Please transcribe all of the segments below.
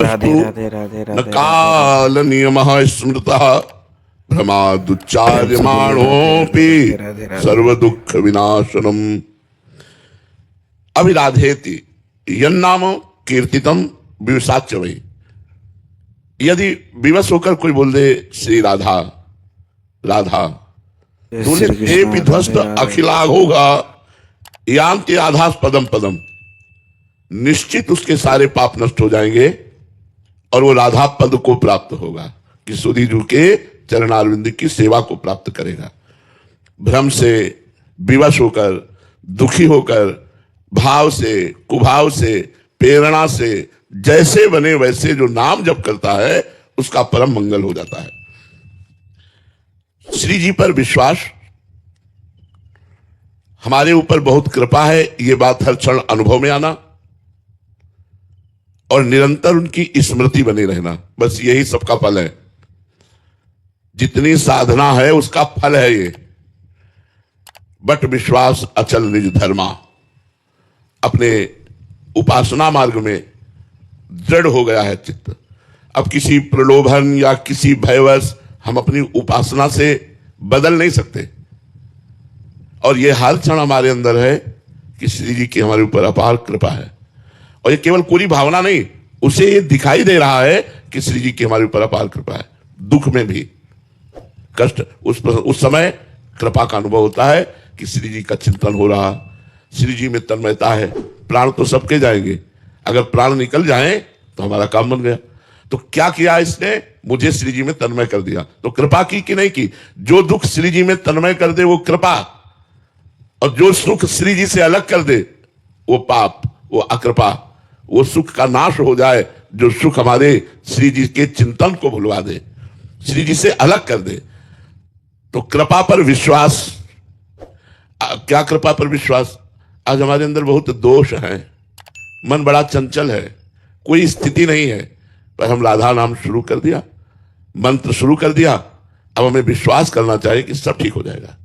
राधे अस्तु राधे राधे न राधे काल नियमः स्मृतः राधे भ्रमादुच्चार्यमाणोऽपि राधे राधे सर्व दुख विनाशनम। अभिराधेति यन्नाम कीर्तितम विवसाच्य वही। यदि विवश होकर कोई बोल दे श्री राधा राधा, जय बोले श्री ते कृष्ण विध्वस्त राधे राधे अखिलाग होगा यांति आधास पदम पदम, निश्चित उसके सारे पाप नष्ट हो जाएंगे और वो राधा पद को प्राप्त होगा कि सुधीजू के चरणारविंद की सेवा को प्राप्त करेगा। भ्रम से विवश होकर, दुखी होकर, भाव से, कुभाव से, प्रेरणा से, जैसे बने वैसे जो नाम जप करता है उसका परम मंगल हो जाता है। श्री जी पर विश्वास, हमारे ऊपर बहुत कृपा है, ये बात हर क्षण अनुभव में आना और निरंतर उनकी स्मृति बनी रहना, बस यही सबका फल है। जितनी साधना है उसका फल है ये। बट विश्वास अचल निज धर्मा, अपने उपासना मार्ग में दृढ़ हो गया है चित्त। अब किसी प्रलोभन या किसी भयवश हम अपनी उपासना से बदल नहीं सकते और ये हर क्षण हमारे अंदर है कि श्री जी की हमारे ऊपर अपार कृपा है। और ये केवल कोरी भावना नहीं, उसे ये दिखाई दे रहा है कि श्री जी की हमारे ऊपर अपार कृपा है। दुख में भी, कष्ट, उस समय कृपा का अनुभव होता है कि श्री जी का चिंतन हो रहा, श्री जी में तन्मयता है। प्राण तो सबके जाएंगे, अगर प्राण निकल जाए तो हमारा काम बन गया। तो क्या किया इसने? मुझे श्री जी में तन्मय कर दिया। तो कृपा की कि नहीं की? जो दुख श्री जी में तन्मय कर दे वो कृपा, और जो सुख श्री जी से अलग कर दे वो पाप, वो अकृपा। वो सुख का नाश हो जाए जो सुख हमारे श्री जी के चिंतन को भुलवा दे, श्री जी से अलग कर दे। तो कृपा पर विश्वास। क्या कृपा पर विश्वास? आज हमारे अंदर बहुत दोष हैं, मन बड़ा चंचल है, कोई स्थिति नहीं है, पर हम राधा नाम शुरू कर दिया, मंत्र शुरू कर दिया। अब हमें विश्वास करना चाहिए कि सब ठीक हो जाएगा।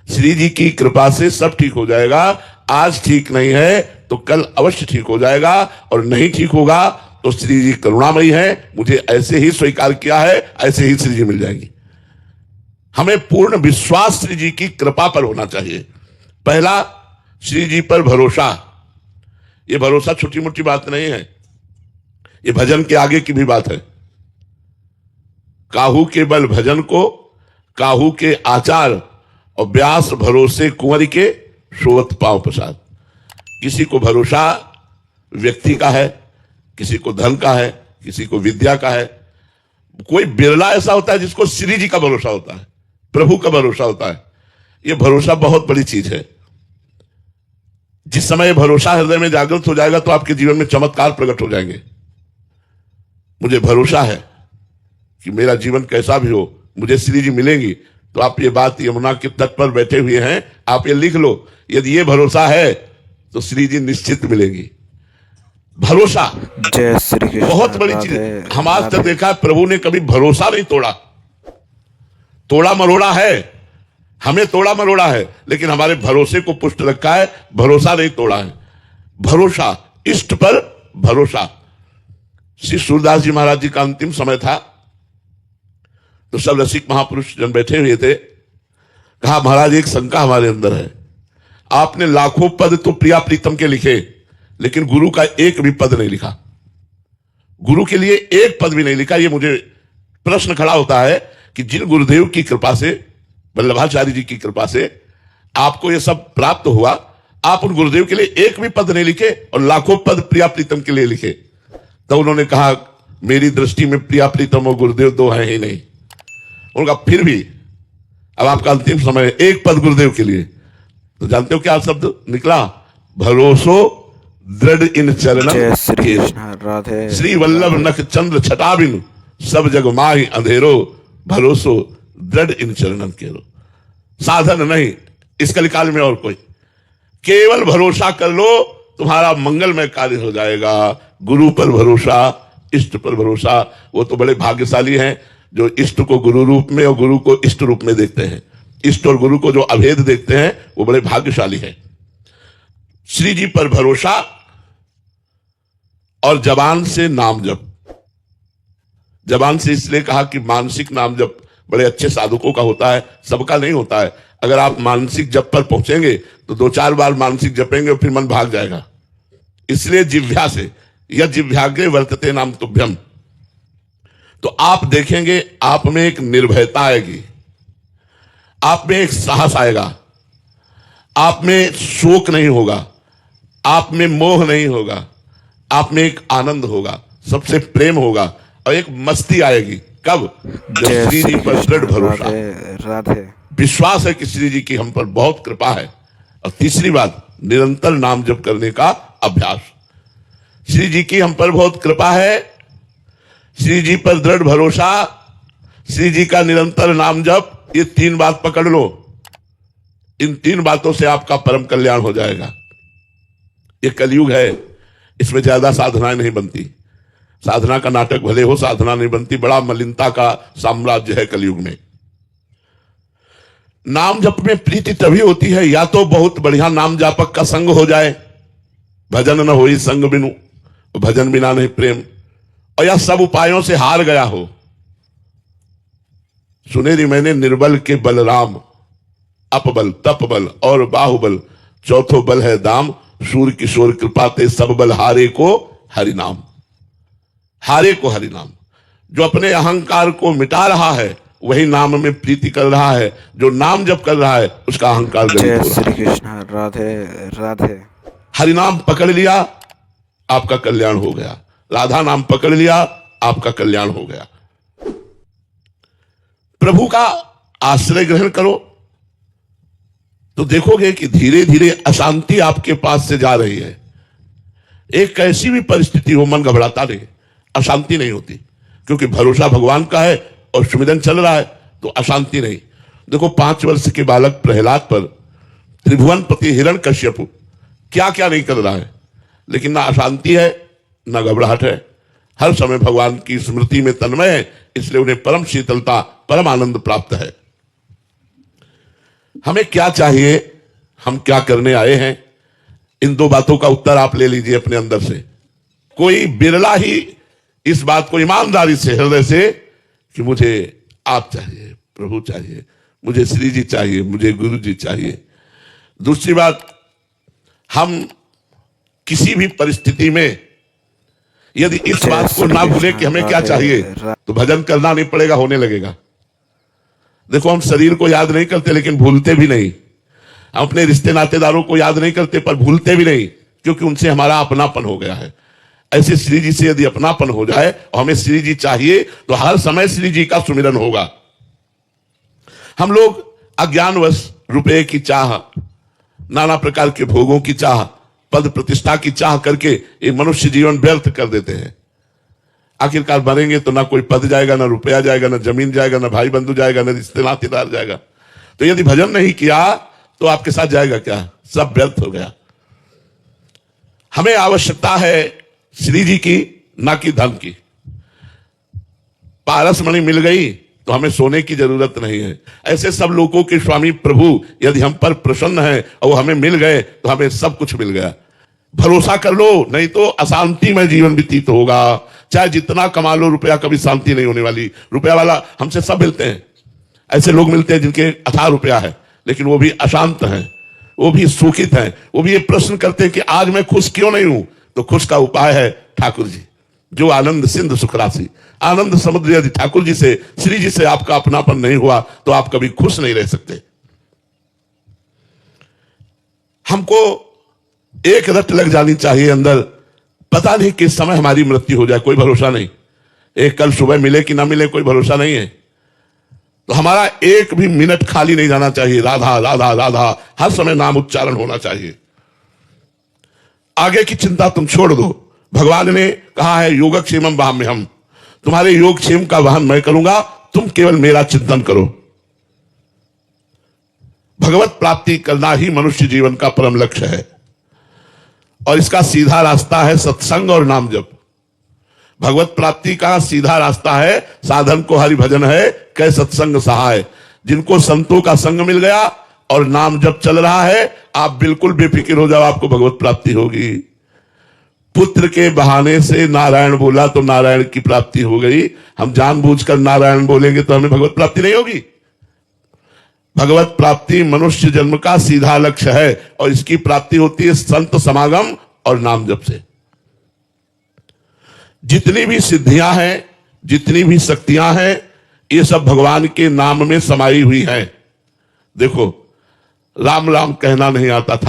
श्री जी की कृपा से सब ठीक हो जाएगा। आज ठीक नहीं है तो कल अवश्य ठीक हो जाएगा, और नहीं ठीक होगा तो श्री जी करुणामयी है, मुझे ऐसे ही स्वीकार किया है, ऐसे ही श्री जी मिल जाएंगी। हमें पूर्ण विश्वास श्री जी की कृपा पर होना चाहिए। पहला, श्री जी पर भरोसा। यह भरोसा छोटी मोटी बात नहीं है, ये भजन के आगे की भी बात है। काहू के बल भजन को, काहू के आचार, और व्यास भरोसे कुंवर के सोवत पांव प्रसाद। किसी को भरोसा व्यक्ति का है, किसी को धन का है, किसी को विद्या का है। कोई बिरला ऐसा होता है जिसको श्री जी का भरोसा होता है, प्रभु का भरोसा होता है। यह भरोसा बहुत बड़ी चीज है। जिस समय भरोसा हृदय में जागृत हो जाएगा तो आपके जीवन में चमत्कार प्रकट हो जाएंगे। मुझे भरोसा है कि मेरा जीवन कैसा भी हो मुझे श्री जी मिलेंगी। तो आप ये बात यमुना के तट पर बैठे हुए हैं, आप ये लिख लो, यदि ये भरोसा है तो श्री जी निश्चित मिलेंगी। भरोसा जय श्री कृष्ण बहुत बड़ी चीज है। हम आज तक देखा है प्रभु ने कभी भरोसा नहीं तोड़ा। तोड़ा मरोड़ा है, हमें तोड़ा मरोड़ा है, लेकिन हमारे भरोसे को पुष्ट रखा है, भरोसा नहीं तोड़ा है। भरोसा, इष्ट पर भरोसा। श्री सूरदास जी महाराज जी का अंतिम समय था, तो सब रसिक महापुरुष जन बैठे हुए थे। कहा, महाराज एक शंका हमारे अंदर है, आपने लाखों पद तो प्रिया प्रीतम के लिखे, लेकिन गुरु का एक भी पद नहीं लिखा। गुरु के लिए एक पद भी नहीं लिखा। ये मुझे प्रश्न खड़ा होता है कि जिन गुरुदेव की कृपा से, वल्लभाचार्य जी की कृपा से आपको ये सब प्राप्त हुआ, आप उन गुरुदेव के लिए एक भी पद नहीं लिखे और लाखों पद प्रिया प्रीतम के लिए लिखे। तो उन्होंने कहा, मेरी दृष्टि में प्रिया प्रीतम और गुरुदेव दो हैं ही नहीं। उनका फिर भी अब आपका अंतिम समय है, एक पद गुरुदेव के लिए। तो जानते हो क्या शब्द निकला? भरोसो दृढ़ इन चरणम के। राधे श्री वल्लभ नख चंद्र छटा बिनु, सब जग माहि अंधेरो, भरोसो दृढ़ इन चरणम के। साधन नहीं इस कलिकाल में और कोई, केवल भरोसा कर लो, तुम्हारा मंगलमय कार्य हो जाएगा। गुरु पर भरोसा, इष्ट पर भरोसा। वो तो बड़े भाग्यशाली हैं जो इष्ट को गुरु रूप में और गुरु को इष्ट रूप में देखते हैं। इष्ट और गुरु को जो अभेद देखते हैं वो बड़े भाग्यशाली हैं। श्री जी पर भरोसा और जबान से नाम जप। जबान से इसलिए कहा कि मानसिक नाम जप बड़े अच्छे साधकों का होता है, सबका नहीं होता है। अगर आप मानसिक जप पर पहुंचेंगे तो 2-4 बार मानसिक जपेंगे और फिर मन भाग जाएगा। इसलिए जिह्वा से, यह जिह्वाग्रे वर्तते नाम तुभ्यम, तो आप देखेंगे आप में एक निर्भयता आएगी, आप में एक साहस आएगा, आप में शोक नहीं होगा, आप में मोह नहीं होगा, आप में एक आनंद होगा, सबसे प्रेम होगा और एक मस्ती आएगी। कब? जब जय श्री जी श्री पर कृष्ण। दृढ़ भरोसा, राधे राधे। विश्वास है कि श्री जी की हम पर बहुत कृपा है। और तीसरी बात, निरंतर नाम जप करने का अभ्यास। श्री जी की हम पर बहुत कृपा है, श्री जी पर दृढ़ भरोसा, श्री जी का निरंतर नाम जप, ये 3 बात पकड़ लो। इन 3 बातों से आपका परम कल्याण हो जाएगा। ये कलयुग है, इसमें ज्यादा साधनाएं नहीं बनती। साधना का नाटक भले हो, साधना नहीं बनती। बड़ा मलिनता का साम्राज्य है कलयुग में। नाम जप में प्रीति तभी होती है या तो बहुत बढ़िया नाम जापक का संग हो जाए, भजन न होई संग बिनु, भजन बिना नहीं प्रेम, और या सब उपायों से हार गया हो। सुनेरी मैंने निर्बल के बलराम, अपबल तपबल और बाहुबल, चौथो बल है दाम, सूर्य किशोर कृपा ते सब बल हारे को हरिनाम। हारे को हरिनाम। जो अपने अहंकार को मिटा रहा है वही नाम में प्रीति कर रहा है, जो नाम जप कर रहा है उसका अहंकार गलित जय हो रहा श्री है। कृष्ण। राधे राधे। हरिनाम पकड़ लिया आपका कल्याण हो गया, राधा नाम पकड़ लिया आपका कल्याण हो गया। प्रभु का आश्रय ग्रहण करो तो देखोगे कि धीरे धीरे अशांति आपके पास से जा रही है। एक कैसी भी परिस्थिति हो, मन घबराता नहीं, अशांति नहीं होती, क्योंकि भरोसा भगवान का है और सुमिरन चल रहा है, तो अशांति नहीं। देखो 5 वर्ष के बालक प्रहलाद पर त्रिभुवनपति हिरण्यकश्यप क्या क्या नहीं कर रहा है, लेकिन ना अशांति है ना घबराहट है। हर समय भगवान की स्मृति में तन्मय है, इसलिए उन्हें परम शीतलता, परम आनंद प्राप्त है। हमें क्या चाहिए, हम क्या करने आए हैं, इन 2 बातों का उत्तर आप ले लीजिए अपने अंदर से। कोई बिरला ही इस बात को ईमानदारी से, हृदय से, कि मुझे आप चाहिए, प्रभु चाहिए, मुझे श्री जी चाहिए, मुझे गुरु जी चाहिए। दूसरी बात, हम किसी भी परिस्थिति में यदि इस बात को ना भूले कि हमें क्या चाहिए, तो भजन करना नहीं पड़ेगा, होने लगेगा। देखो हम शरीर को याद नहीं करते लेकिन भूलते भी नहीं, हम अपने रिश्ते नातेदारों को याद नहीं करते पर भूलते भी नहीं, क्योंकि उनसे हमारा अपनापन हो गया है। ऐसे श्री जी से यदि अपनापन हो जाए और हमें श्री जी चाहिए तो हर समय श्री जी का सुमिरन होगा। हम लोग अज्ञानवश रुपए की चाह, नाना प्रकार के भोगों की चाह, पद प्रतिष्ठा की चाह करके ये मनुष्य जीवन व्यर्थ कर देते हैं। आखिरकार मरेंगे तो ना कोई पद जाएगा, ना रुपया जाएगा, ना जमीन जाएगा, ना भाई बंधु जाएगा, ना रिश्ते नातेदार जाएगा। तो यदि भजन नहीं किया तो आपके साथ जाएगा क्या? सब व्यर्थ हो गया। हमें आवश्यकता है श्री जी की, ना कि धन की। पारस मणि मिल गई तो हमें सोने की जरूरत नहीं है। ऐसे सब लोगों के स्वामी प्रभु यदि हम पर प्रसन्न है और वो हमें मिल गए तो हमें सब कुछ मिल गया। भरोसा कर लो, नहीं तो अशांति में जीवन व्यतीत होगा। चाहे जितना कमा लो, रुपया कभी शांति नहीं होने वाली। रुपया वाला हमसे सब मिलते हैं, ऐसे लोग मिलते हैं जिनके अथाह रुपया है लेकिन वो भी अशांत हैं, वो भी सुखित हैं। वो भी ये प्रश्न करते हैं कि आज मैं खुश क्यों नहीं हूं। तो खुश का उपाय है ठाकुर जी, जो आनंद सिंधु सुख राशि, आनंद समुद्र। यदि ठाकुर जी से, श्री जी से आपका अपनापन नहीं हुआ तो आप कभी खुश नहीं रह सकते। हमको एक रट लग जानी चाहिए अंदर, पता नहीं किस समय हमारी मृत्यु हो जाए, कोई भरोसा नहीं। एक कल सुबह मिले कि ना मिले कोई भरोसा नहीं है। तो हमारा एक भी मिनट खाली नहीं जाना चाहिए। राधा राधा राधा हर समय नाम उच्चारण होना चाहिए। आगे की चिंता तुम छोड़ दो। भगवान ने कहा है योगक्षेमम वहाम्यहम्, तुम्हारे योगक्षेम का वहन मैं करूंगा, तुम केवल मेरा चिंतन करो। भगवत प्राप्ति करना ही मनुष्य जीवन का परम लक्ष्य है और इसका सीधा रास्ता है सत्संग और नाम जप। भगवत प्राप्ति का सीधा रास्ता है, साधन को हरि भजन है, कै सत्संग सहाय। जिनको संतों का संग मिल गया और नाम जप चल रहा है, आप बिल्कुल बेफिक्र हो जाओ, आपको भगवत प्राप्ति होगी। पुत्र के बहाने से नारायण बोला तो नारायण की प्राप्ति हो गई। हम जानबूझकर नारायण बोलेंगे तो हमें भगवत प्राप्ति नहीं होगी। भगवत प्राप्ति मनुष्य जन्म का सीधा लक्ष्य है और इसकी प्राप्ति होती है संत समागम और नाम जप से। जितनी भी सिद्धियां हैं, जितनी भी शक्तियां हैं, ये सब भगवान के नाम में समाई हुई हैं। देखो, राम राम कहना नहीं आता था।